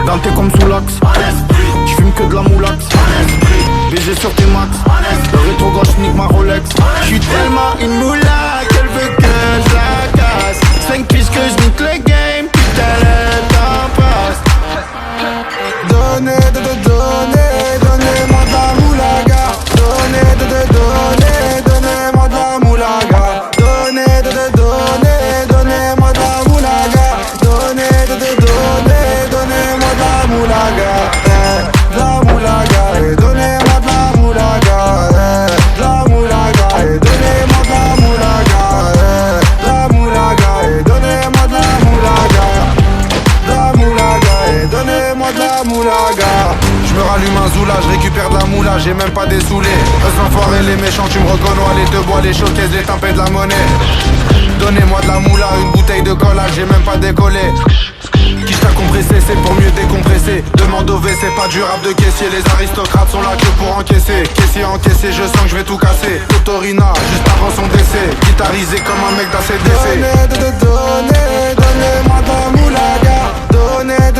Ganté comme sous l'axe. J'fume que de la moulax. BG sur tes max. Le rétro gauche nique ma Rolex. J'suis tellement une moula qu'elle veut que je la casse. 5 piges que je nique le game. Putain le temps passe. Donnez-moi de la moulaga. Donnez-moi de la moulaga. Donnez-moi de la moulaga. Donnez-moi de la moulaga. De la moulaga. Donnez-moi de la moulaga. De la moulaga. Donnez-moi de la moulaga. De la moulaga. Donnez-moi de la moulaga. De la moulaga. Donnez-moi de la moulaga. Je me rallume un zoula, je récupère de la moula, j'ai même pas dessoulé. Eux enfoirés les méchants, tu me reconnais, les deux bois, les showcases, les tempêtes de la monnaie. Donnez-moi de la moula, une bouteille de cola, j'ai même pas décollé. Qui t'a compressé, c'est pour mieux décompresser. Demande au WC, pas du rap de caissier. Les aristocrates sont là que pour encaisser. Caissier encaissé, je sens que je vais tout casser. Totorina, juste avant son décès. Guitarisé comme un mec d'ACDC. Donnez-moi de la moulaga. Donnez